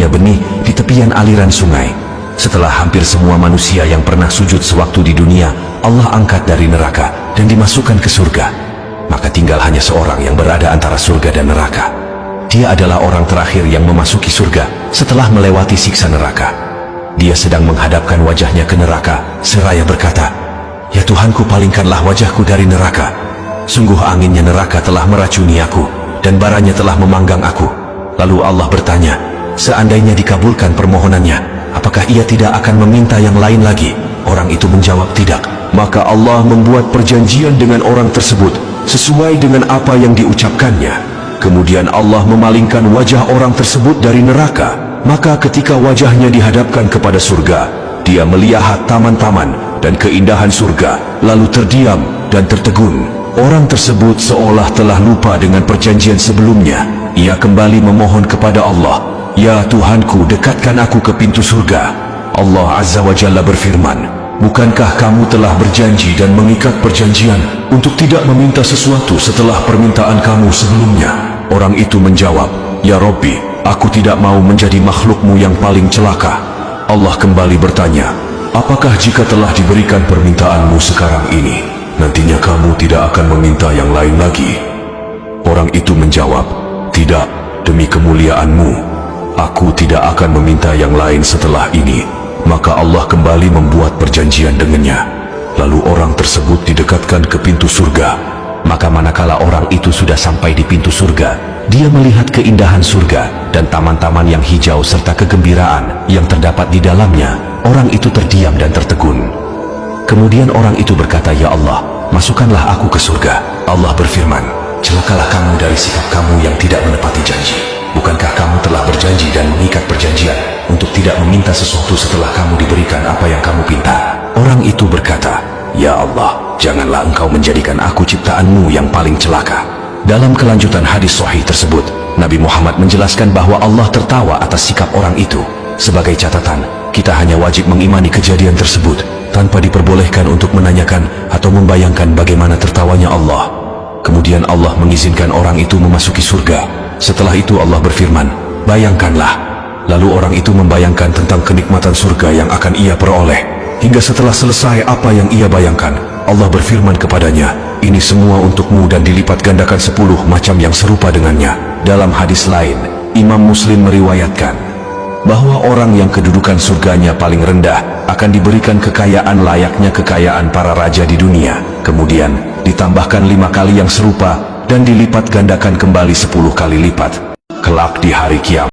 tumbuhnya benih di tepian aliran sungai. Setelah hampir semua manusia yang pernah sujud sewaktu di dunia, Allah angkat dari neraka dan dimasukkan ke surga. Maka tinggal hanya seorang yang berada antara surga dan neraka. Dia adalah orang terakhir yang memasuki surga setelah melewati siksa neraka. Dia sedang menghadapkan wajahnya ke neraka seraya berkata, "Ya Tuhanku, palingkanlah wajahku dari neraka. Sungguh anginnya neraka telah meracuni aku, dan baranya telah memanggang aku." Lalu Allah bertanya, seandainya dikabulkan permohonannya, apakah ia tidak akan meminta yang lain lagi? Orang itu menjawab tidak. Maka Allah membuat perjanjian dengan orang tersebut sesuai dengan apa yang diucapkannya. Kemudian Allah memalingkan wajah orang tersebut dari neraka. Maka ketika wajahnya dihadapkan kepada surga, dia melihat taman-taman dan keindahan surga, lalu terdiam dan tertegun. Orang tersebut seolah telah lupa dengan perjanjian sebelumnya. Ia kembali memohon kepada Allah, "Ya Tuhanku, dekatkan aku ke pintu surga." Allah Azza wa Jalla berfirman, "Bukankah kamu telah berjanji dan mengikat perjanjian untuk tidak meminta sesuatu setelah permintaan kamu sebelumnya?" Orang itu menjawab, "Ya Robbi, aku tidak mau menjadi makhlukmu yang paling celaka." Allah kembali bertanya, "Apakah jika telah diberikan permintaanmu sekarang ini, nantinya kamu tidak akan meminta yang lain lagi?" Orang itu menjawab, "Tidak, demi kemuliaanmu, aku tidak akan meminta yang lain setelah ini." Maka Allah kembali membuat perjanjian dengannya. Lalu orang tersebut didekatkan ke pintu surga. Maka manakala orang itu sudah sampai di pintu surga, dia melihat keindahan surga dan taman-taman yang hijau serta kegembiraan yang terdapat di dalamnya. Orang itu terdiam dan tertegun. Kemudian orang itu berkata, "Ya Allah, masukkanlah aku ke surga." Allah berfirman, "Celakalah kamu dari sikap kamu yang tidak menepati janji. Bukankah kamu telah berjanji dan mengikat perjanjian untuk tidak meminta sesuatu setelah kamu diberikan apa yang kamu pinta?" Orang itu berkata, "Ya Allah, janganlah engkau menjadikan aku ciptaanmu yang paling celaka." Dalam kelanjutan hadis sahih tersebut, Nabi Muhammad menjelaskan bahwa Allah tertawa atas sikap orang itu. Sebagai catatan, kita hanya wajib mengimani kejadian tersebut tanpa diperbolehkan untuk menanyakan atau membayangkan bagaimana tertawanya Allah. Kemudian Allah mengizinkan orang itu memasuki surga. Setelah itu Allah berfirman, "Bayangkanlah." Lalu orang itu membayangkan tentang kenikmatan surga yang akan ia peroleh. Hingga setelah selesai apa yang ia bayangkan, Allah berfirman kepadanya, "Ini semua untukmu dan dilipat gandakan 10 macam yang serupa dengannya." Dalam hadis lain, Imam Muslim meriwayatkan bahwa orang yang kedudukan surganya paling rendah akan diberikan kekayaan layaknya kekayaan para raja di dunia. Kemudian ditambahkan 5 kali yang serupa dan dilipat gandakan kembali 10 kali lipat. Kelak di hari kiamat,